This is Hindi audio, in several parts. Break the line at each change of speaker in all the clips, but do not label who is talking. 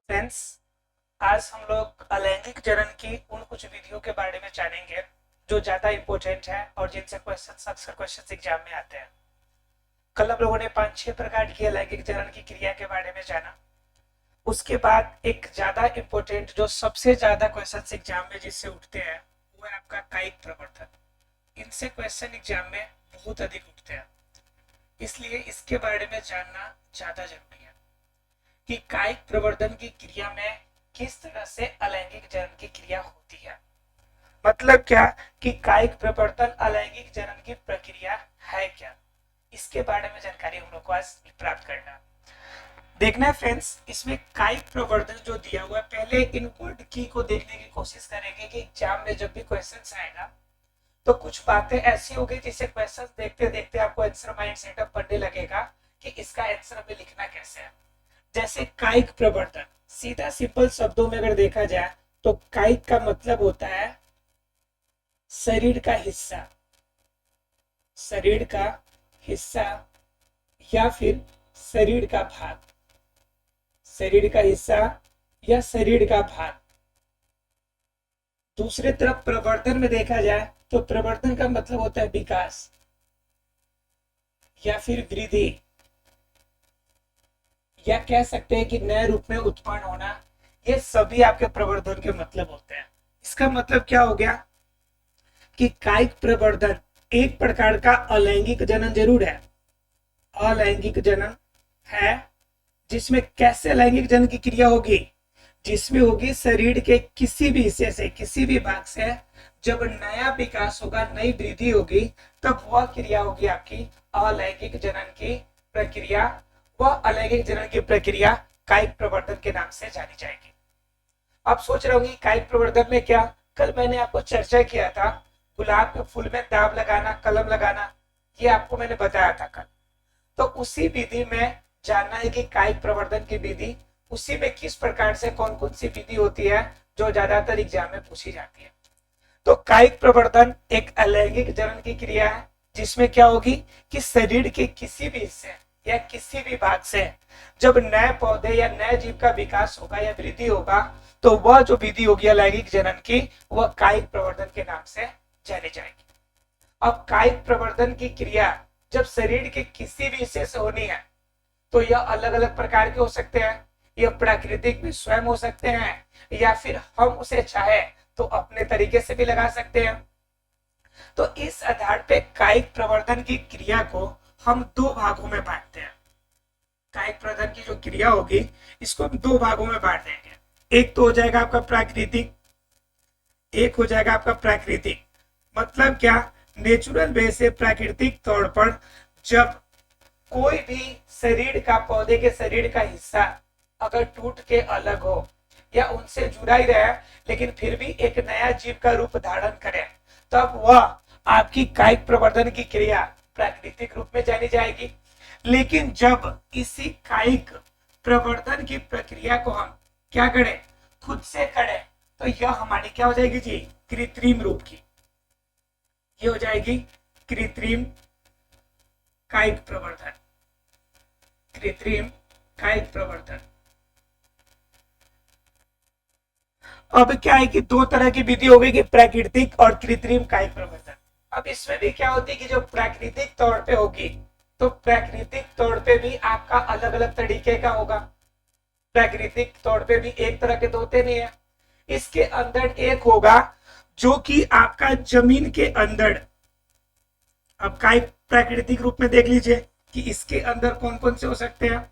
फ्रेंड्स, आज हम लोग अलैंगिक जनन की उन कुछ विधियों के बारे में जानेंगे जो ज्यादा इंपॉर्टेंट है और जिनसे क्वेश्चन अक्सर क्वेश्चन एग्जाम में आते हैं। कल हम लोगों ने 5-6 प्रकार की अलैंगिक जनन की क्रिया के बारे में जाना। उसके बाद एक ज्यादा इंपॉर्टेंट जो सबसे ज्यादा क्वेश्चन एग्जाम में जिससे उठते हैं वो है आपका कायिक प्रवर्धन। इनसे क्वेश्चन एग्जाम में बहुत अधिक उठते हैं, इसलिए इसके बारे में जानना ज्यादा जरूरी है कि कायिक प्रवर्धन की क्रिया में किस तरह से अलैंगिक जनन की क्रिया होती है। मतलब क्या कि कायिक प्रवर्धन अलैंगिक जनन की प्रक्रिया है क्या, इसके बारे में जानकारी हम लोग को आज प्राप्त करना देखना है। फ्रेंड्स, इसमें कायिक प्रवर्धन जो दिया हुआ है, पहले इन वर्ड की को देखने की कोशिश करेंगे कि एग्जाम में जब भी क्वेश्चन आएगा तो कुछ बातें ऐसी होगी जिसे क्वेश्चन देखते देखते आपको आंसर माइंड सेटअप बनने लगेगा कि इसका आंसर हमें लिखना कैसे है। जैसे कायिक प्रवर्धन, सीधा सिंपल शब्दों में अगर देखा जाए तो कायिक का मतलब होता है शरीर का हिस्सा, शरीर का हिस्सा या फिर शरीर का भाग, शरीर का हिस्सा या शरीर का भाग। दूसरी तरफ प्रवर्धन में देखा जाए तो प्रवर्धन का मतलब होता है विकास या फिर वृद्धि, या कह सकते हैं कि नए रूप में उत्पन्न होना। ये सभी आपके प्रवर्धन के मतलब होते हैं। इसका मतलब क्या हो गया कि कायिक प्रवर्धन एक प्रकार का अलैंगिक जनन जरूर है, अलैंगिक जनन है, जिसमें कैसे लैंगिक जनन की क्रिया होगी, जिसमें होगी शरीर के किसी भी हिस्से से, किसी भी भाग से जब नया विकास होगा, नई वृद्धि होगी, तब वह क्रिया होगी आपकी अलैंगिक जनन की प्रक्रिया। वह अलैंगिक जनन की प्रक्रिया कायिक प्रवर्धन के नाम से जानी जाएगी। आप सोच रहे होंगे कायिक प्रवर्धन में क्या, कल मैंने आपको चर्चा किया था गुलाब के फूल में दाब लगाना, कलम लगाना, ये आपको मैंने बताया था कल। तो उसी विधि में जानना है कि कायिक प्रवर्धन की विधि, उसी में किस प्रकार से कौन कौन सी विधि होती है जो ज्यादातर एग्जाम में पूछी जाती है। तो कायिक प्रवर्धन एक अलैंगिक जनन की क्रिया है जिसमें क्या होगी कि शरीर के किसी भी हिस्से या किसी भी भाग से जब नए पौधे या नए जीव का विकास होगा या वृद्धि होगा, तो वह जो विधि होगी अलैंगिक जनन की, वह कायिक प्रवर्धन के नाम से जानी जाएगी। अब कायिक प्रवर्धन की क्रिया जब शरीर के किसी भी हिस्से से होनी है तो यह अलग अलग प्रकार के हो सकते हैं। यह प्राकृतिक भी स्वयं हो सकते हैं या फिर हम उसे चाहे तो अपने तरीके से भी लगा सकते हैं। तो इस आधार पे कायिक प्रवर्धन की क्रिया को हम दो भागों में बांटते हैं। कायिक प्रवर्धन की जो क्रिया होगी इसको हम दो भागों में बांट देंगे। एक तो हो जाएगा आपका प्राकृतिक, एक हो जाएगा आपका प्राकृतिक। मतलब क्या, नेचुरल वे से, प्राकृतिक तौर पर जब कोई भी शरीर का, पौधे के शरीर का हिस्सा अगर टूट के अलग हो या उनसे जुड़ा ही रहे लेकिन फिर भी एक नया जीव का रूप धारण करे, तब वह आपकी कायिक प्रवर्धन की क्रिया प्राकृतिक रूप में जानी जाएगी। लेकिन जब इसी कायिक प्रवर्धन की प्रक्रिया को हम क्या करें, खुद से करें, तो यह हमारी क्या हो जाएगी जी, कृत्रिम रूप की। ये हो जाएगी कृत्रिम कायिक प्रवर्धन, कृत्रिम कायिक प्रवर्धन। अब क्या है कि दो तरह की विधि हो गई कि प्राकृतिक और कृत्रिम कायिक प्रवर्धन। अब इसमें भी क्या होती है कि जो प्राकृतिक तौर पे होगी तो प्राकृतिक तौर पे भी आपका अलग अलग तरीके का होगा। प्राकृतिक तौर पे भी एक तरह के तो होते नहीं है। इसके अंदर एक होगा जो कि आपका जमीन के अंदर, अब कायिक प्राकृतिक रूप में देख लीजिए कि इसके अंदर कौन कौन से हो सकते हैं।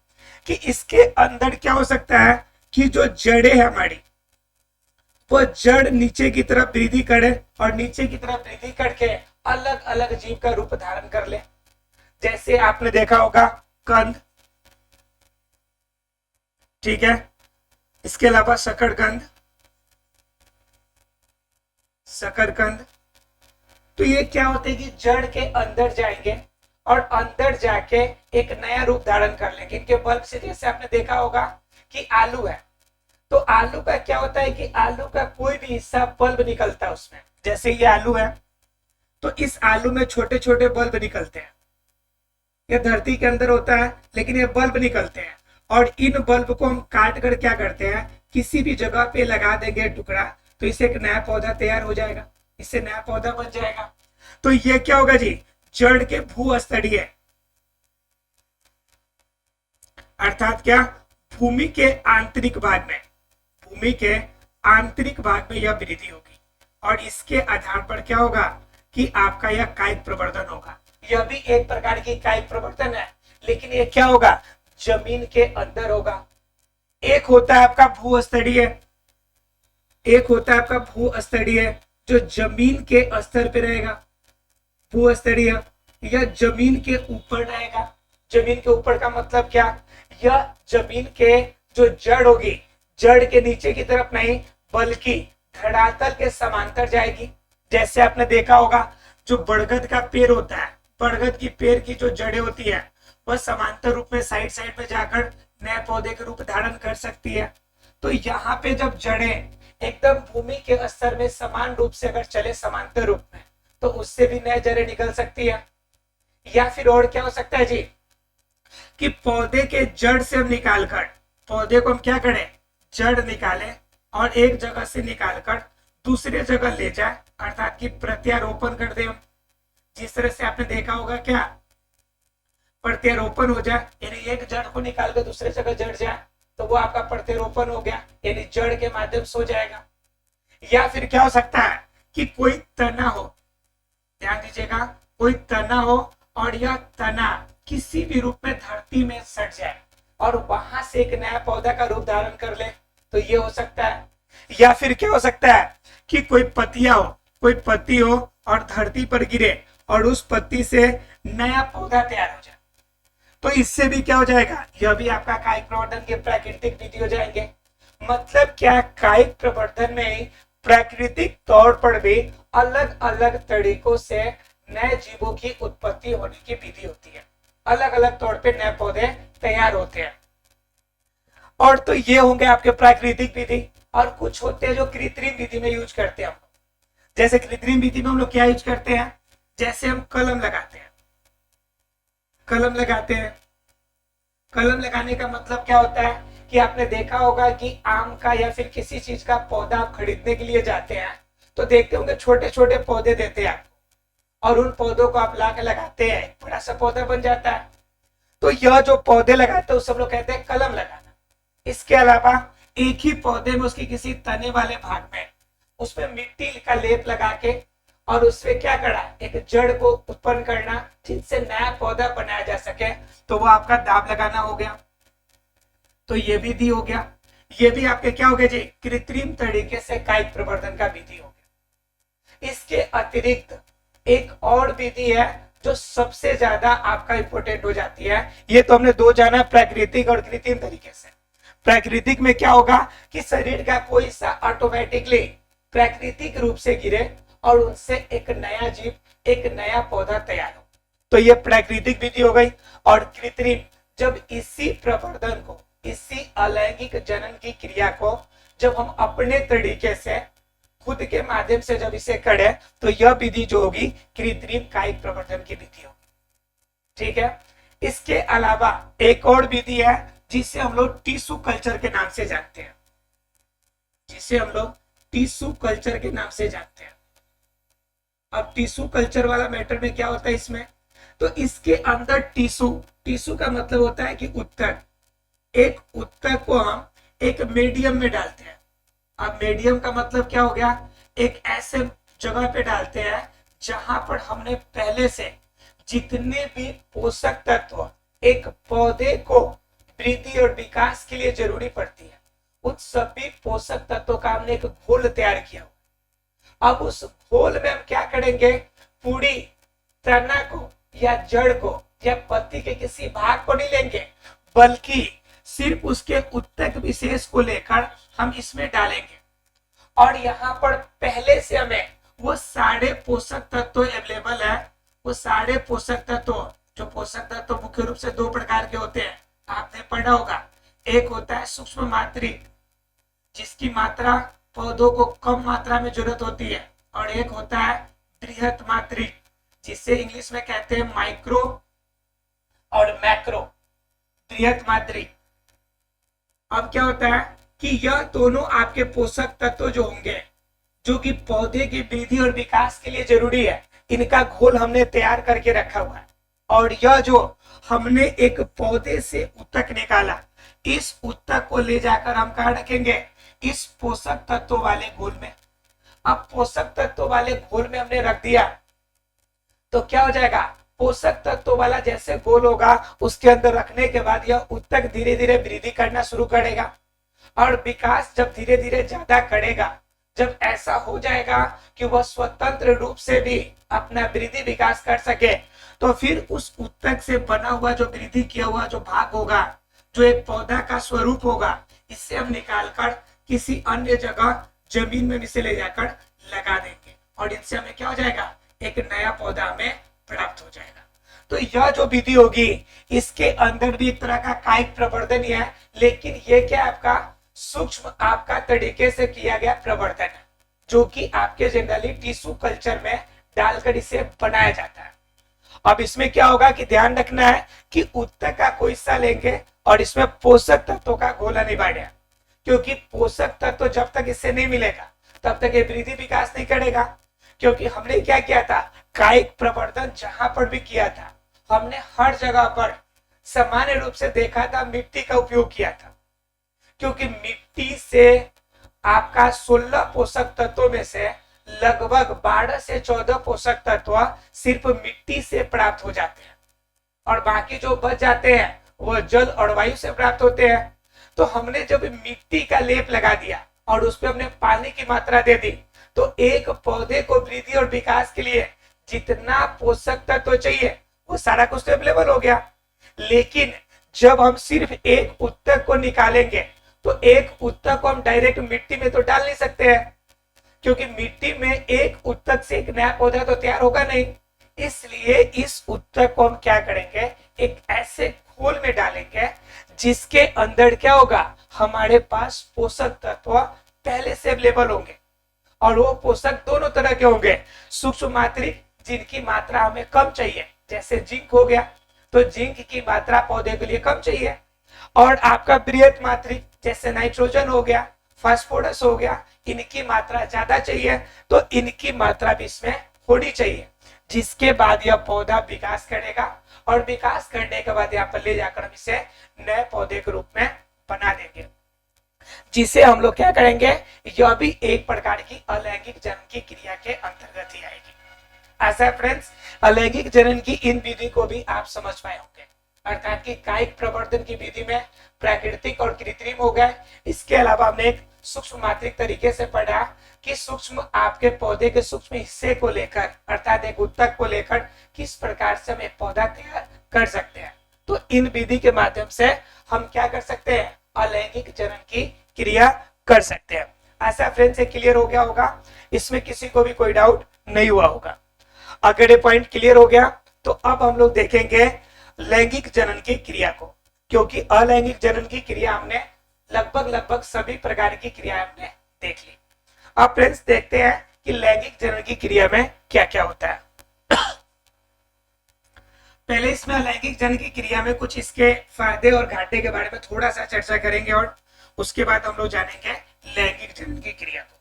कि इसके अंदर क्या हो सकता है कि जो जड़ें है हमारी, वो जड़ नीचे की तरफ वृद्धि करे और नीचे की तरफ वृद्धि करके अलग अलग जीव का रूप धारण कर ले। जैसे आपने देखा होगा कंद, ठीक है, इसके अलावा शकरकंद, शकरकंद। तो ये क्या होते हैं कि जड़ के अंदर जाएंगे और अंदर जाके एक नया रूप धारण कर लेंगे इनके बल्ब से। जैसे आपने देखा होगा कि आलू है, तो आलू का क्या होता है कि आलू का कोई भी हिस्सा बल्ब निकलता है उसमें। जैसे ये आलू है तो इस आलू में छोटे छोटे बल्ब निकलते हैं, ये धरती के अंदर होता है लेकिन ये बल्ब निकलते हैं और इन बल्ब को हम काट कर क्या करते हैं, किसी भी जगह पे लगा देंगे टुकड़ा, तो इससे एक नया पौधा तैयार हो जाएगा, इससे नया पौधा बन जाएगा। तो ये क्या होगा जी, जड़ के भूस्तरीय, अर्थात क्या, भूमि के आंतरिक भाग में, भूमि के आंतरिक भाग में यह वृद्धि होगी, और इसके आधार पर क्या होगा कि आपका यह कायिक प्रवर्धन होगा। यह भी एक प्रकार की कायिक प्रवर्धन है, लेकिन ये क्या होगा, जमीन के अंदर होगा। एक होता है आपका भूस्तरीय, एक होता है आपका भूस्तरीय जो जमीन के स्तर पे रहेगा, भूस्तरीय यह जमीन के ऊपर रहेगा। जमीन के ऊपर का मतलब क्या, यह जमीन के जो जड़ होगी, जड़ के नीचे की तरफ नहीं बल्कि धरातल के समांतर जाएगी। जैसे आपने देखा होगा जो बरगद का पेड़ होता है, बरगद की पेड़ की जो जड़ें होती है वह समांतर रूप में साइड साइड में जाकर नए पौधे के रूप धारण कर सकती है। तो यहाँ पे जब जड़ें एकदम भूमि के स्तर में समान रूप से अगर चले समांतर रूप में, तो उससे भी नए जड़ें निकल सकती है। या फिर और क्या हो सकता है जी, कि पौधे के जड़ से हम निकालकर, पौधे को हम क्या करें, जड़ निकालें और एक जगह से निकालकर दूसरे जगह ले जाए, अर्थात कि प्रत्यारोपण कर दे हम। जिस तरह से आपने देखा होगा क्या, प्रत्यारोपण हो जाए, यानी एक जड़ को निकाल कर दूसरे जगह जड़ जाए, तो वो आपका प्रत्यारोपण हो गया, यानी जड़ के माध्यम से हो जाएगा। या फिर क्या हो सकता है कि कोई तना हो, ध्यान दीजिएगा, कोई तना हो और यह तना किसी भी रूप में धरती में सट जाए और वहां से एक नया पौधा का रूप धारण कर ले, तो ये हो सकता है। या फिर क्या हो सकता है कि कोई पत्तियां हो, कोई पत्ती हो और धरती पर गिरे और उस पत्ती से नया पौधा तैयार हो जाए, तो इससे भी क्या हो जाएगा, यह भी आपका कायिक प्रवर्धन के प्राकृतिक विधि हो जाएंगे। मतलब क्या, कायिक प्रवर्धन में प्राकृतिक तौर पर भी अलग अलग तरीकों से नए जीवों की उत्पत्ति होने की विधि होती है, अलग अलग तौर पे नए पौधे तैयार होते हैं। और तो ये होंगे आपके प्राकृतिक विधि, और कुछ होते हैं जो कृत्रिम विधि में यूज करते हैं हम। जैसे कृत्रिम विधि में हम लोग क्या यूज करते हैं, जैसे हम कलम लगाते हैं, कलम लगाते हैं। कलम लगाने का मतलब क्या होता है कि आपने देखा होगा कि आम का या फिर किसी चीज का पौधा आप खरीदने के लिए जाते हैं, तो देखते होंगे छोटे छोटे पौधे देते हैं आपको, और उन पौधों को आप लाके लगाते हैं, बड़ा सा पौधा बन जाता है। तो यह जो पौधे लगाते हैं उस सब लोग कहते हैं कलम लगाना। इसके अलावा एक ही पौधे में उसकी किसी तने वाले भाग में उसमें मिट्टी का लेप लगा के और उसमें क्या करा, एक जड़ को उत्पन्न करना जिससे नया पौधा बनाया जा सके, तो वो आपका दाब लगाना हो गया। तो ये विधि हो गया। ये भी आपके क्या हो गया जी, कृत्रिम तरीके से कायिक प्रवर्धन का विधि हो गया। इसके अतिरिक्त एक और विधि है जो सबसे ज्यादा आपका इंपोर्टेंट हो जाती है। ये तो हमने दो जाना, प्राकृतिक और कृत्रिम तरीके से। प्राकृतिक में क्या होगा कि शरीर का कोई सा ऑटोमेटिकली प्राकृतिक रूप से गिरे और उनसे एक नया जीव, एक नया पौधा तैयार हो, तो ये प्राकृतिक विधि हो गई। और कृत्रिम, जब इसी प्रवर्धन को, इसी अलैंगिक जनन की क्रिया को जब हम अपने तरीके से खुद के माध्यम से जब इसे करें, तो यह विधि जो होगी कृत्रिम कायिक प्रवर्धन की विधि होगी। ठीक है। इसके अलावा एक और विधि है जिसे हम लोग टिश्यू कल्चर के नाम से जानते हैं, जिसे हम लोग टिश्यू कल्चर के नाम से जानते हैं। अब टिश्यू कल्चर वाला मैटर में क्या होता है इसमें, तो इसके अंदर टिश्यू, टिश्यू का मतलब होता है कि उत्तक, एक उत्तक को हम एक मीडियम में डालते हैं। अब मीडियम का मतलब क्या हो गया, एक ऐसे जगह पे डालते हैं जहां पर हमने पहले से जितने भी पोषक तत्व एक पौधे को वृद्धि और विकास के लिए जरूरी पड़ती है, उन सभी पोषक तत्वों का हमने एक घोल तैयार किया। अब उस घोल में हम क्या करेंगे, पूरी तना को या जड़ को या पत्ती के किसी भाग को नहीं लेंगे, बल्कि सिर्फ उसके उत्तक विशेष को लेकर हम इसमें डालेंगे। और यहाँ पर पहले से हमें वो सारे पोषक तत्व अवेलेबल है। वो सारे पोषक तत्व, जो पोषक तत्व मुख्य रूप से दो प्रकार के होते हैं, आपने पढ़ा होगा। एक होता है सूक्ष्म मात्रिक, जिसकी मात्रा पौधों को कम मात्रा में जरूरत होती है, और एक होता है बृहत मात्रिक, जिसे इंग्लिश में कहते हैं माइक्रो और मैक्रो। बृहत मात्रिक अब क्या होता है कि यह दोनों आपके पोषक तत्व जो होंगे, जो कि पौधे की वृद्धि और विकास के लिए जरूरी है, इनका घोल हमने तैयार करके रखा हुआ है। और यह जो हमने एक पौधे से उत्तक निकाला, इस उत्तक को ले जाकर हम कहाँ रखेंगे, इस पोषक तत्व वाले घोल में। अब पोषक तत्व वाले घोल में हमने रख दिया तो क्या हो जाएगा, पोषक तत्व वाला जैसे घोल होगा उसके अंदर रखने के बाद यह उत्तक धीरे धीरे वृद्धि करना शुरू करेगा और विकास जब धीरे धीरे ज्यादा करेगा, जब ऐसा हो जाएगा कि वह स्वतंत्र रूप से भी अपना वृद्धि विकास कर सके, तो फिर उस उत्तक से बना हुआ जो वृद्धि किया हुआ जो भाग होगा, जो एक पौधा का स्वरूप होगा, इससे हम निकालकर किसी अन्य जगह जमीन में इसे ले जाकर लगा देंगे और इनसे हमें क्या हो जाएगा, एक नया पौधा हमें प्राप्त हो जाएगा। तो यह जो विधि होगी इसके अंदर भी एक तरह का कायिक प्रवर्धन ही है, लेकिन ये क्या आपका सूक्ष्म आपका तरीके से किया गया प्रवर्धन है, जो कि आपके जनरली टिश्यू कल्चर में डालकर इसे बनाया जाता है। अब इसमें क्या होगा कि ध्यान रखना है कि उत्तक का कोई हिस्सा लेंगे और इसमें पोषक तत्वों का घोल अनिवार्य है, क्योंकि पोषक तत्व जब तक इससे नहीं मिलेगा तब तक ये वृद्धि विकास नहीं करेगा। क्योंकि हमने क्या किया था, कायिक प्रवर्धन जहां पर भी किया था हमने हर जगह पर सामान्य रूप से देखा था, मिट्टी का उपयोग किया था, क्योंकि मिट्टी से आपका 16 पोषक तत्वों में से लगभग 12 से 14 पोषक तत्व सिर्फ मिट्टी से प्राप्त हो जाते हैं और बाकी जो बच जाते हैं वो जल और वायु से प्राप्त होते हैं। तो हमने जब मिट्टी का लेप लगा दिया और उस पर हमने पानी की मात्रा दे दी, तो एक पौधे को वृद्धि और विकास के लिए जितना पोषक तत्व चाहिए वो सारा कुछ तो अवेलेबल हो गया। लेकिन जब हम सिर्फ एक उत्तक को निकालेंगे तो एक उत्तक को हम डायरेक्ट मिट्टी में तो डाल नहीं सकते हैं, क्योंकि मिट्टी में एक उत्तक से एक नया पौधा तो तैयार होगा नहीं। इसलिए इस उत्तक को हम क्या करेंगे, एक ऐसे घोल में डालेंगे जिसके अंदर क्या होगा, हमारे पास पोषक तत्व पहले से अवेलेबल होंगे और वो पोषक दोनों तरह के होंगे, सूक्ष्म मात्रिक जिनकी मात्रा हमें कम चाहिए, जैसे जिंक हो गया तो जिंक की मात्रा पौधे के लिए कम चाहिए, और आपका बृहत मात्रिक जैसे नाइट्रोजन हो गया, फास्फोरस हो गया, इनकी मात्रा ज्यादा चाहिए, तो इनकी मात्रा भी इसमें होनी चाहिए, जिसके बाद यह पौधा विकास करेगा और विकास करने के बाद यहाँ पर ले जाकर हम इसे नए पौधे के रूप में बना देंगे, जिसे हम लोग क्या करेंगे, यह भी एक प्रकार की अलैंगिक जनन की क्रिया के अंतर्गत ही आएगी। ऐसा फ्रेंड्स, अलैंगिक जनन की इन विधि को भी आप समझ पाए होंगे, अर्थात कि कायिक प्रवर्धन की विधि में प्राकृतिक और कृत्रिम हो गए। इसके अलावा हमने एक सूक्ष्म मात्रिक तरीके से पढ़ा कि सूक्ष्म आपके पौधे के सूक्ष्म हिस्से को लेकर, अर्थात एक उत्तक को लेकर किस प्रकार से हम एक पौधा तैयार कर सकते हैं। तो इन विधि के माध्यम से हम क्या कर सकते हैं, अलैंगिक जनन की क्रिया कर सकते हैं। ऐसा फ्रेंड्स से क्लियर हो गया होगा, इसमें किसी को भी कोई डाउट नहीं हुआ होगा। अगर ये पॉइंट क्लियर हो गया तो अब हम लोग देखेंगे लैंगिक जनन की क्रिया को, क्योंकि अलैंगिक जनन की क्रिया हमने लगभग सभी प्रकार की क्रिया हमने देख ली। अब फ्रेंड्स देखते हैं कि लैंगिक जनन की क्रिया में क्या क्या होता है। पहले इसमें लैंगिक जनन की क्रिया में कुछ इसके फायदे और घाटे के बारे में थोड़ा सा चर्चा करेंगे और उसके बाद हम लोग जानेंगे लैंगिक जनन की क्रिया को।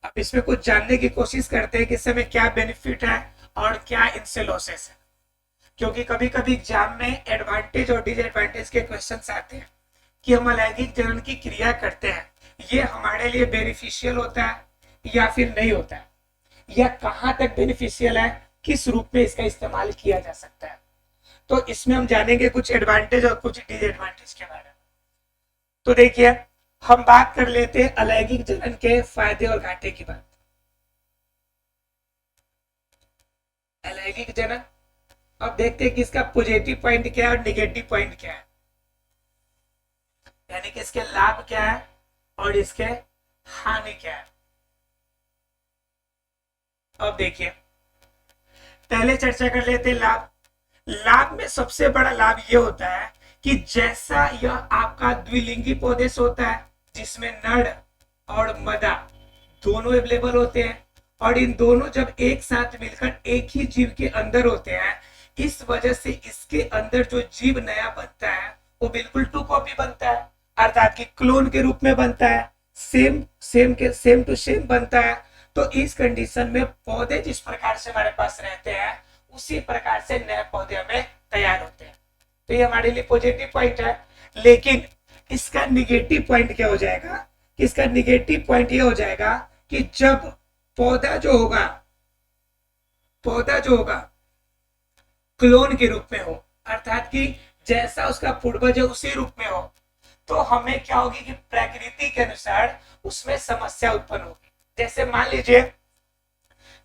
अब इसमें कुछ जानने की कोशिश करते हैं कि इससे में क्या बेनिफिट है और क्या इनसे लॉसेस है, क्योंकि कभी कभी एग्जाम में एडवांटेज और डिसएडवांटेज के क्वेश्चंस आते हैं कि हम लैंगिक जनन की क्रिया करते हैं, ये हमारे लिए बेनिफिशियल होता है या फिर नहीं होता है, या कहां तक बेनिफिशियल है, किस रूप में इसका इस्तेमाल किया जा सकता है। तो इसमें हम जानेंगे कुछ एडवांटेज और कुछ डिसएडवांटेज के बारे में। तो देखिए, हम बात कर लेते हैं अलैंगिक जनन के फायदे और घाटे की बात। अलैंगिक जनन, अब देखते हैं कि इसका पॉजिटिव पॉइंट क्या है और निगेटिव पॉइंट क्या है, यानी कि इसके लाभ क्या है और इसके हानि क्या है। अब देखिए, पहले चर्चा कर लेते हैं लाभ। लाभ में सबसे बड़ा लाभ ये होता है कि जैसा यह आपका द्विलिंगी पौधे से होता है, जिसमें नर और मादा दोनों अवेलेबल होते हैं, और इन दोनों जब एक साथ मिलकर एक ही जीव के अंदर होते हैं, इस वजह से इसके अंदर जो जीव नया बनता है वो बिल्कुल टू कॉपी बनता है। अर्थात कि क्लोन के रूप में बनता है, सेम टू सेम बनता है। तो इस कंडीशन में पौधे जिस प्रकार से हमारे पास रहते हैं उसी प्रकार से नए पौधे हमें तैयार होते हैं। तो ये हमारे लिए पॉजिटिव पॉइंट है। लेकिन इसका निगेटिव पॉइंट क्या हो जाएगा? इसका निगेटिव पॉइंट ये हो जाएगा कि जब पौधा जो होगा क्लोन के रूप में हो, अर्थात कि जैसा उसका पूर्वज है उसी रूप में हो, तो हमें क्या होगी कि प्रकृति के अनुसार उसमें समस्या उत्पन्न होगी। जैसे मान लीजिए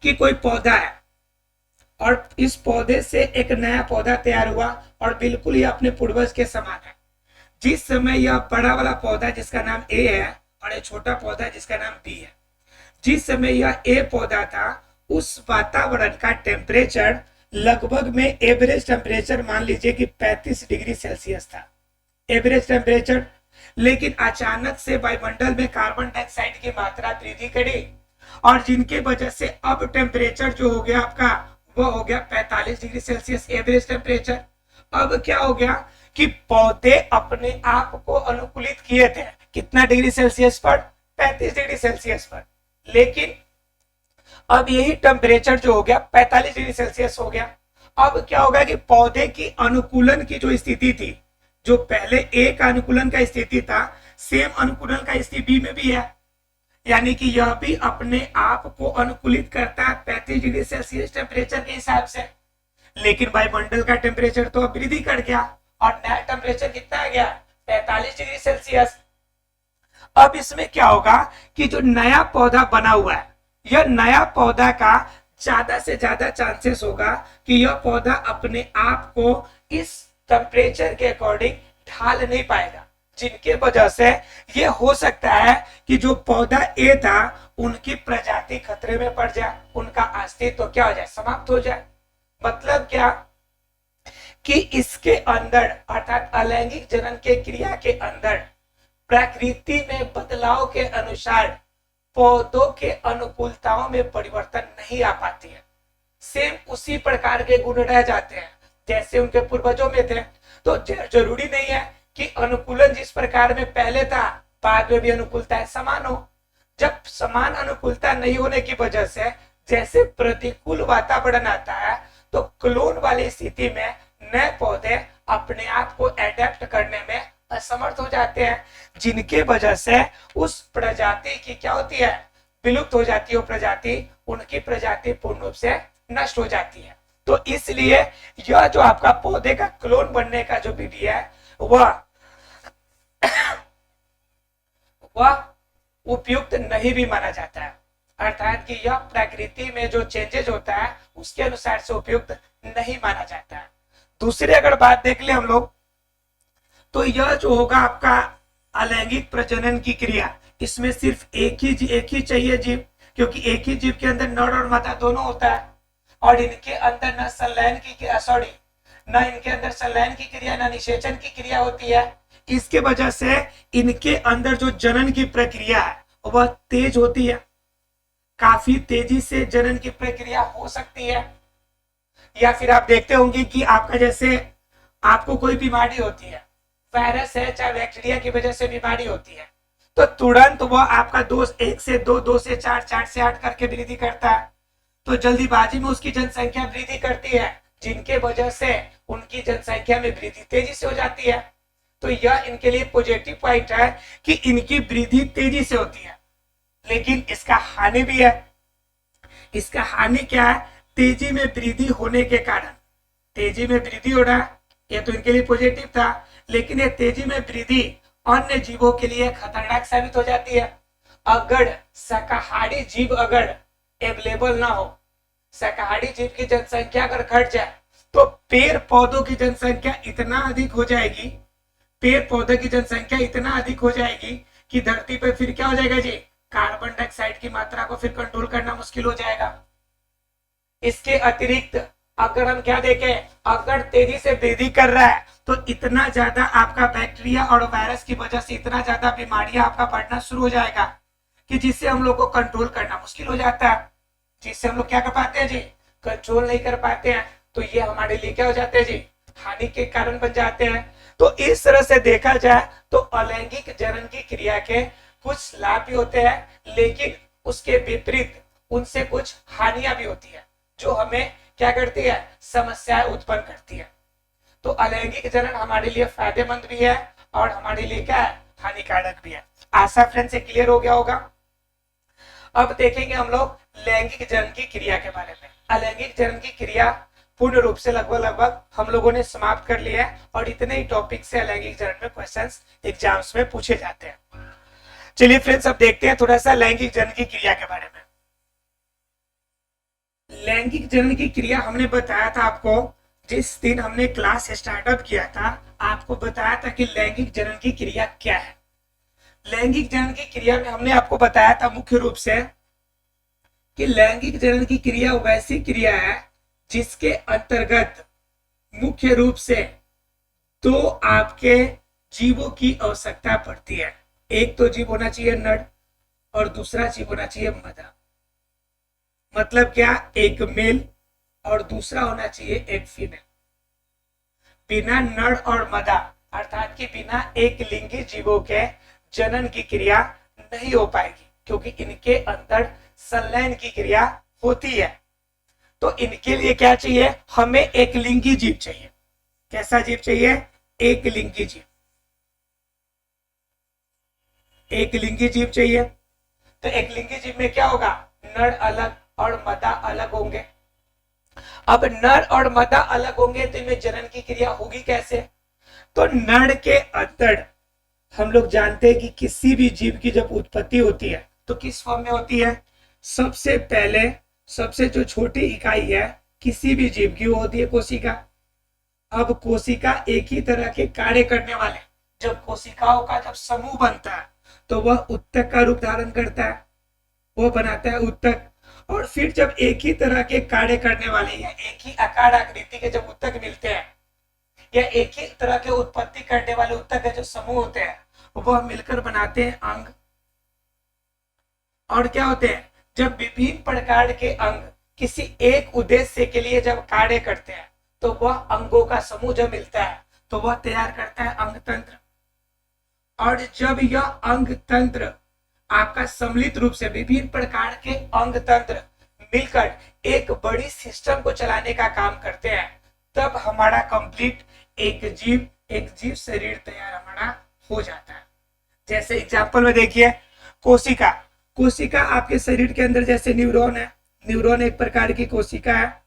कि कोई पौधा है और इस पौधे से एक नया पौधा तैयार हुआ और बिल्कुल ये अपने पूर्वज के समान है। जिस समय यह बड़ा वाला पौधा जिसका नाम ए है और एक छोटा पौधा जिसका नाम बी है, जिस समय यह ए पौधा था उस वातावरण का टेम्परेचर लगभग में एवरेज टेम्परेचर मान लीजिए कि 35 डिग्री सेल्सियस था, एवरेज टेम्परेचर। लेकिन अचानक से वायुमंडल में कार्बन डाइऑक्साइड की मात्रा वृद्धि करी और जिनके वजह से अब टेम्परेचर जो हो गया आपका वो हो गया 45 डिग्री सेल्सियस एवरेज टेम्परेचर। अब क्या हो गया कि पौधे अपने आप को अनुकूलित किए थे कितना डिग्री सेल्सियस पर? 35 डिग्री सेल्सियस पर। लेकिन अब यही टेम्परेचर जो हो गया 45 डिग्री सेल्सियस हो गया। अब क्या होगा कि पौधे की अनुकूलन की जो स्थिति थी, जो पहले ए का अनुकूलन का स्थिति था, सेम अनुकूलन का स्थिति बी में भी है, यानी कि यह भी अपने आप को अनुकूलित करता है 35 डिग्री सेल्सियस टेम्परेचर के हिसाब से। लेकिन वायुमंडल का टेम्परेचर तो अब वृद्धि कर गया और नया टेम्परेचर कितना आ गया? 45 डिग्री सेल्सियस। अब इसमें क्या होगा कि जो नया पौधा बना हुआ है, यह नया पौधा का ज्यादा से ज्यादा चांसेस होगा कि यह पौधा अपने आप को इस टेम्परेचर के अकॉर्डिंग ढाल नहीं पाएगा, जिनके वजह से यह हो सकता है कि जो पौधा ए था उनकी प्रजाति खतरे में पड़ जाए, उनका अस्तित्व क्या हो जाए? समाप्त हो जाए। मतलब क्या कि इसके अंदर अर्थात अलैंगिक जनन के क्रिया के अंदर प्रकृति में बदलाव के अनुसार पौधों के अनुकूलताओं में परिवर्तन नहीं आ पाती है। सेम उसी प्रकार के गुण रह जाते हैं जैसे उनके पूर्वजों में थे। तो जरूरी नहीं है कि अनुकूलन जिस प्रकार में पहले था बाद में भी अनुकूलता समान हो। जब समान अनुकूलता नहीं होने की वजह से जैसे प्रतिकूल वातावरण आता है तो क्लोन वाली स्थिति में नए पौधे अपने आप को एडेप्ट करने में असमर्थ हो जाते हैं, जिनके वजह से उस प्रजाति की क्या होती है? विलुप्त हो जाती है। वो प्रजाति, उनकी प्रजाति पूर्ण रूप से नष्ट हो जाती है। तो इसलिए यह जो आपका पौधे का क्लोन बनने का जो विधि है वह उपयुक्त नहीं भी माना जाता है, अर्थात कि यह प्रकृति में जो चेंजेस होता है उसके अनुसार से उपयुक्त नहीं माना जाता है। दूसरी अगर बात देख ले हम लोग, तो यह जो होगा आपका अलैंगिक प्रजनन की क्रिया, इसमें सिर्फ एक ही चाहिए जीव, क्योंकि एक ही जीव के अंदर नर और मादा दोनों होता है और इनके अंदर न संलयन की क्रिया न इनके अंदर संलयन की क्रिया न निषेचन की क्रिया होती है। इसके वजह से इनके अंदर जो जनन की प्रक्रिया है वह तेज होती है, काफी तेजी से जनन की प्रक्रिया हो सकती है। या फिर आप देखते होंगे कि आपका जैसे आपको कोई बीमारी होती है, वायरस है चाहे बैक्टीरिया की वजह से बीमारी होती है, तो तुरंत वह आपका दोष 1 से 2, 2 से 4, 4 से 8 करके वृद्धि करता है। तो जल्दीबाजी में उसकी जनसंख्या वृद्धि करती है, जिनके वजह से उनकी जनसंख्या में वृद्धि तेजी से हो जाती है। तो यह इनके लिए पॉजिटिव पॉइंट है कि इनकी वृद्धि तेजी से होती है। लेकिन इसका हानि भी है। इसका हानि क्या है? तेजी में वृद्धि होने के कारण, तेजी में वृद्धि हो रहा है, यह तो इनके लिए पॉजिटिव था, लेकिन यह तेजी में वृद्धि अन्य जीवों के लिए खतरनाक साबित हो जाती है। अगर शाकाहारी जीव अगर अवेलेबल ना हो, शाकाहारी जीव की जनसंख्या अगर घट जाए तो पेड़ पौधों की जनसंख्या इतना अधिक हो जाएगी, पेड़ पौधों की जनसंख्या इतना अधिक हो जाएगी कि धरती पर फिर क्या हो जाएगा जी? कार्बन डाइऑक्साइड की मात्रा को फिर कंट्रोल करना मुश्किल हो जाएगा। इसके अतिरिक्त अगर हम क्या देखें, अगर तेजी से वृद्धि कर रहा है तो इतना ज्यादा आपका बैक्टीरिया और वायरस की वजह से इतना ज्यादा बीमारियां आपका बढ़ना शुरू हो जाएगा कि जिससे हम लोग को कंट्रोल करना मुश्किल हो जाता है, जिससे हम लोग क्या कर पाते हैं जी? कंट्रोल नहीं कर पाते हैं। तो ये हमारे लिए क्या हो जाते हैं जी? हानि के कारण बन जाते हैं। तो तो इस तरह से देखा जाए तो अलैंगिक जनन की क्रिया के कुछ लाभ भी होते हैं, लेकिन उसके विपरीत उनसे कुछ हानियां भी होती है जो हमें क्या करती है, समस्याएं उत्पन्न करती है। तो अलैंगिक जनन हमारे लिए फायदेमंद भी है और हमारे लिए क्या है, हानिकारक भी है। आशा फ्रेंड से क्लियर हो गया होगा। अब देखेंगे हम लोग लैंगिक जनन की क्रिया के बारे में। अलैंगिक जनन की क्रिया पूर्ण रूप से लगभग हम लोगों ने समाप्त कर लिया है और इतने ही टॉपिक से लैंगिक जनन में क्वेश्चंस एग्जाम्स में पूछे जाते हैं। चलिए फ्रेंड्स, अब देखते हैं थोड़ा सा लैंगिक जनन की क्रिया के बारे में। लैंगिक जनन की क्रिया हमने बताया था आपको, जिस दिन हमने क्लास स्टार्टअप किया था आपको बताया था कि लैंगिक जनन की क्रिया क्या है। लैंगिक जनन की क्रिया में हमने आपको बताया था मुख्य रूप से कि लैंगिक जनन की क्रिया वैसी क्रिया है जिसके अंतर्गत मुख्य रूप से दो आपके जीवों की आवश्यकता पड़ती है। एक तो जीव होना चाहिए नर और दूसरा जीव होना चाहिए मादा। मतलब क्या, एक मेल और दूसरा होना चाहिए एक फीमेल। बिना नर और मादा अर्थात कि बिना एक लिंगी जीवों के जनन की क्रिया नहीं हो पाएगी, क्योंकि इनके अंदर संलयन की क्रिया होती है। तो इनके लिए क्या चाहिए, हमें एक लिंगी जीव चाहिए। कैसा जीव चाहिए, एक लिंगी जीव। एक लिंगी जीव चाहिए। तो एक लिंगी जीव में क्या होगा, नर अलग और मादा अलग होंगे। अब नर और मादा अलग होंगे तो इनमें जनन की क्रिया होगी कैसे। तो नर के अंदर हम लोग जानते हैं कि किसी भी जीव की जब उत्पत्ति होती है तो किस फॉर्म में होती है, सबसे पहले सबसे जो छोटी इकाई है किसी भी जीव की वो होती है कोशिका। अब कोशिका एक ही तरह के कार्य करने वाले जब कोशिकाओं का जब समूह बनता है तो वह उत्तक का रूप धारण करता है, वो बनाता है उत्तक। और फिर जब एक ही तरह के कार्य करने वाले या एक ही आकार आकृति के जब उत्तक मिलते हैं या एक ही तरह के उत्पत्ति करने वाले उत्तक के जो समूह होते हैं वह मिलकर बनाते हैं अंग। और क्या होते हैं, जब विभिन्न प्रकार के अंग किसी एक उद्देश्य के लिए जब कार्य करते हैं तो वह अंगों का समूह जब मिलता है तो वह तैयार करता है अंग तंत्र। और जब यह अंग तंत्र आपका सम्मिलित रूप से विभिन्न प्रकार के अंग तंत्र मिलकर एक बड़ी सिस्टम को चलाने का काम करते हैं, तब हमारा कंप्लीट एक जीव शरीर तैयार हमारा हो जाता है। जैसे एग्जांपल में देखिए, कोशिका आपके शरीर के अंदर जैसे न्यूरॉन है, न्यूरॉन एक प्रकार की कोशिका है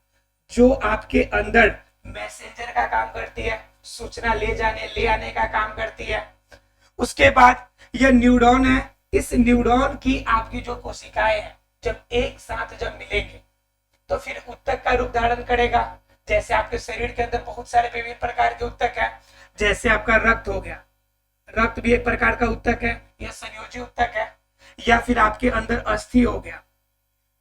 जो आपके अंदर मैसेंजर का काम करती है, सूचना ले आने का काम करती है। उसके बाद यह न्यूरॉन है, इस न्यूरॉन की आपकी जो कोशिकाएं हैं जब एक साथ जब मिलेंगे तो फिर उत्तक का रूप धारण करेगा। जैसे आपके शरीर के अंदर बहुत सारे विभिन्न प्रकार के उत्तक है, जैसे आपका रक्त हो गया, रक्त भी एक प्रकार का उत्तक है, यह संयोजी उत्तक है। या फिर आपके अंदर अस्थि हो गया,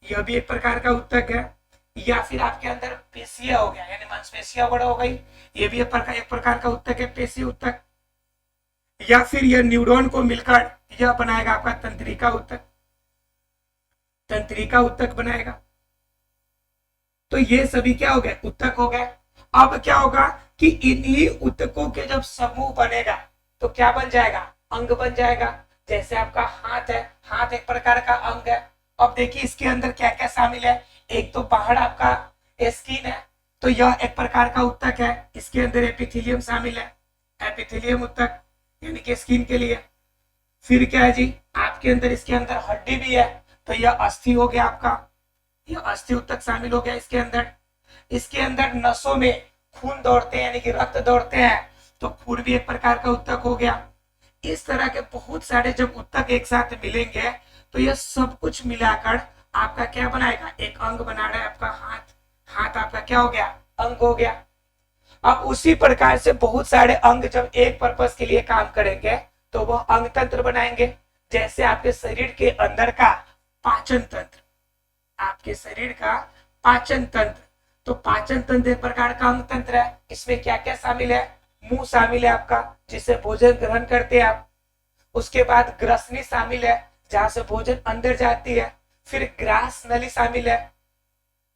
यह भी एक प्रकार का उत्तक है। या फिर आपके अंदर पेशिया हो गया यानी मांसपेशियां बड़ा हो गई, यह भी एक प्रकार का उत्तक है, पेशी उत्तक। या फिर यह न्यूरॉन को मिलकर यह बनाएगा आपका तंत्रिका उत्तक बनाएगा। तो ये सभी क्या हो गए, उत्तक हो गए। अब क्या होगा कि इन्हीं उत्तकों के जब समूह बनेगा तो क्या बन जाएगा, अंग बन जाएगा। जैसे आपका हाथ है, हाथ एक प्रकार का अंग है। अब देखिए इसके अंदर क्या क्या शामिल है, एक तो बाहर आपका स्किन है तो यह एक प्रकार का उत्तक है, इसके अंदर एपिथेलियम शामिल है, एपिथेलियम उत्तक यानी कि स्किन के लिए। फिर क्या है जी, आपके अंदर इसके अंदर हड्डी भी है तो यह अस्थि हो गया आपका, यह अस्थि उत्तक शामिल हो गया इसके अंदर। इसके अंदर नसों में खून दौड़ते हैं यानी कि रक्त दौड़ते हैं तो खून भी एक प्रकार का उत्तक हो गया। इस तरह के बहुत सारे जब उत्तक एक साथ मिलेंगे तो यह सब कुछ मिलाकर आपका क्या बनाएगा, एक अंग बना रहा है आपका हाथ आपका क्या हो गया, अंग हो गया। अब उसी प्रकार से बहुत सारे अंग जब एक पर्पस के लिए काम करेंगे तो वह अंग तंत्र बनाएंगे। जैसे आपके शरीर के अंदर का पाचन तंत्र, आपके शरीर का पाचन तंत्र, तो पाचन तंत्र एक प्रकार का अंग तंत्र है। इसमें क्या क्या शामिल है, मुंह शामिल है आपका जिससे भोजन ग्रहण करते हैं आप। उसके बाद ग्रसनी शामिल है जहां से भोजन अंदर जाती है। फिर ग्रास नली शामिल है।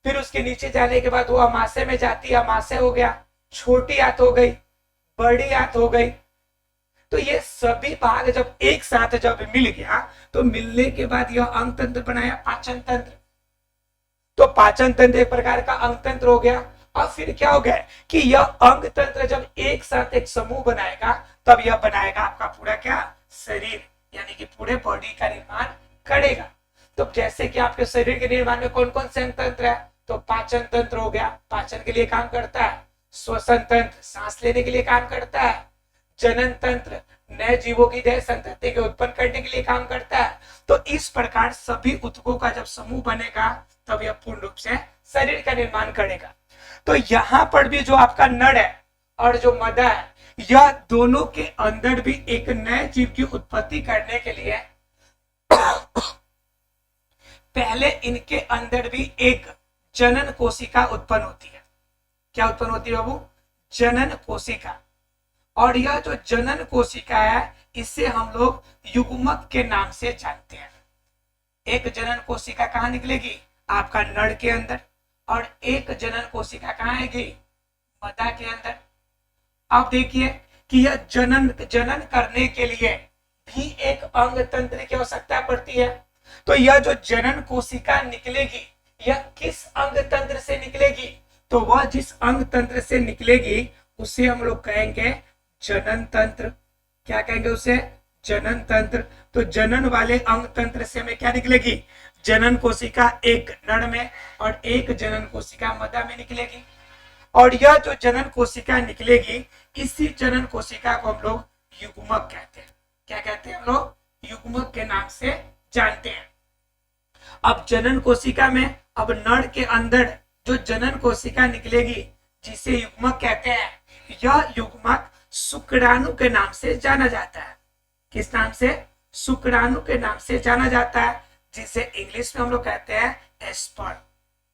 फिर उसके नीचे जाने के बाद वो अमाशय में जाती है, अमाशय हो गया। छोटी आंत हो गई, बड़ी आंत हो गई। तो ये सभी भाग जब एक साथ जब मिल गया तो मिलने के बाद यह अंग तंत्र बनाया पाचन तंत्र। तो पाचन तंत्र एक प्रकार का अंग तंत्र हो गया। और फिर क्या हो गया कि यह अंग तंत्र जब एक साथ एक समूह बनाएगा तब यह बनाएगा आपका पूरा क्या शरीर, यानी कि पूरे बॉडी का निर्माण करेगा। तो जैसे कि आपके शरीर के निर्माण में कौन कौन से अंग तंत्र है, तो पाचन तंत्र हो गया, पाचन के लिए काम करता है। श्वसन तंत्र सांस लेने के लिए काम करता है। जनन तंत्र नए जीवों की देह संतति के उत्पन्न करने के लिए काम करता है। तो इस प्रकार सभी ऊतकों का जब समूह बनेगा तब यह पूर्ण रूप से शरीर का निर्माण करेगा। तो यहां पर भी जो आपका नड़ है और जो मदा है, यह दोनों के अंदर भी एक नए जीव की उत्पत्ति करने के लिए पहले इनके अंदर भी एक जनन कोशिका उत्पन्न होती है। क्या उत्पन्न होती है बाबू? जनन कोशिका। और यह जो जनन कोशिका है इसे हम लोग युग्मक के नाम से जानते हैं। एक जनन कोशिका कहां निकलेगी? आपका नड़ के अंदर। और एक जनन कोशिका कहां आएगी? मदा के अंदर। अब देखिए कि यह जनन करने के लिए भी एक अंग तंत्र की आवश्यकता पड़ती है। तो यह जो जनन कोशिका निकलेगी यह किस अंग तंत्र से निकलेगी? तो वह जिस अंग तंत्र से निकलेगी उसे हम लोग कहेंगे जनन तंत्र। क्या कहेंगे उसे? जनन तंत्र। तो जनन वाले अंग तंत्र से हमें क्या निकलेगी? जनन कोशिका एक नड़ में और एक जनन कोशिका मदा में निकलेगी। और यह जो जनन कोशिका निकलेगी इसी जनन कोशिका को हम लोग युग्मक कहते हैं। क्या कहते हैं हम लोग? युग्मक के नाम से जानते हैं। अब जनन कोशिका में अब नड़ के अंदर जो जनन कोशिका निकलेगी जिसे युग्मक कहते हैं, यह युग्मक शुक्राणु के नाम से जाना जाता है। किस नाम से? शुक्राणु के नाम से जाना जाता है, जिसे इंग्लिश में हम लोग कहते हैं स्पर्म।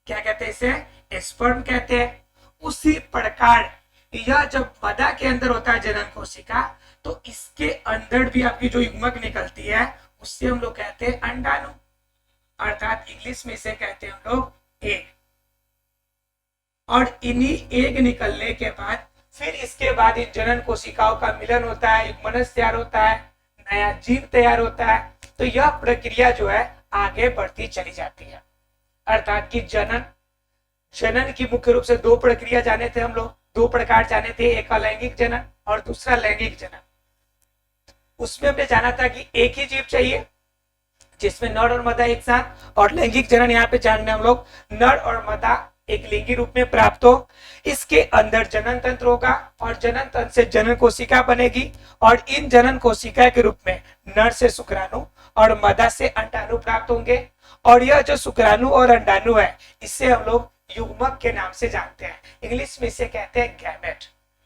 क्या कहते हैं इसे? स्पर्म कहते हैं। उसी प्रकार यह जब मदा के अंदर होता है जनन कोशिका, तो इसके अंदर भी आपकी जो युग्मक निकलती है उससे हम लोग कहते हैं अंडाणु, अर्थात इंग्लिश में इसे कहते हैं हम लोग एग। और इन्हीं एग निकलने के बाद फिर इसके बाद इन जनन कोशिकाओं का मिलन होता है, युग्मनज तैयार होता है, नया जीव तैयार होता है। तो यह प्रक्रिया जो है आगे बढ़ती चली जाती है। अर्थात कि जनन की मुख्य रूप से दो प्रक्रिया जाने थे हम लोग, दो प्रकार जाने थे, एक अलैंगिक जनन और दूसरा लैंगिक जनन। उसमें हमने जाना था कि एक ही जीव चाहिए जिसमें नर और मदा एक साथ, और लैंगिक जनन यहाँ पे जानने हम लोग नर और मदा एक लिंगी रूप में प्राप्त हो। इसके अंदर जनन तंत्र होगा और जनन तंत्र से जनन कोशिका बनेगी और इन जनन कोशिका के रूप में नर से शुक्राणु और मदा से अंडाणु प्राप्त होंगे। और यह जो शुक्राणु और अंडाणु है इसे हम लोग युग्मक के नाम से जानते हैं, इंग्लिश में इसे कहते हैं गैमेट।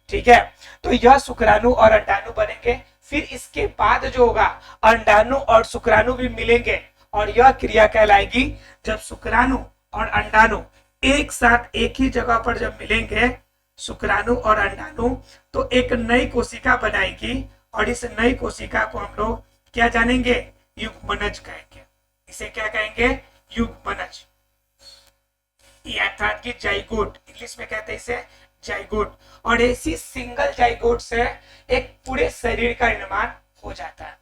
ठीक है, तो यह शुक्राणु और अंडाणु बनेंगे। फिर इसके बाद जो होगा अंडाणु और शुक्राणु भी मिलेंगे और यह क्रिया कहलाएगी जब शुक्राणु और अंडाणु एक साथ एक ही जगह पर जब मिलेंगे, शुक्राणु और अंडाणु, तो एक नई कोशिका बनाएगी और इस नई कोशिका को हम लोग क्या जानेंगे? युग्मनज कहेंगे। इसे क्या कहेंगे? युग्मनज, अर्थात कि जाइगोट, इंग्लिश में कहते हैं इसे जाइगोट। और ऐसी सिंगल जाइगोट से एक पूरे शरीर का निर्माण हो जाता है।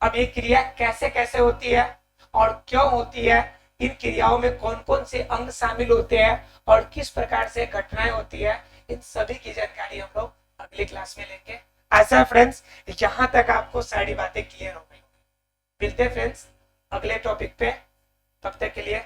अब ये क्रिया कैसे कैसे होती है और क्यों होती है, इन क्रियाओं में कौन कौन से अंग शामिल होते हैं और किस प्रकार से घटनाएं होती है, इन सभी की जानकारी हम लोग अगली क्लास में लेंगे। ऐसा फ्रेंड्स यहाँ तक आपको सारी बातें क्लियर हो गई। मिलते हैं फ्रेंड्स अगले टॉपिक पे, तब तक के लिए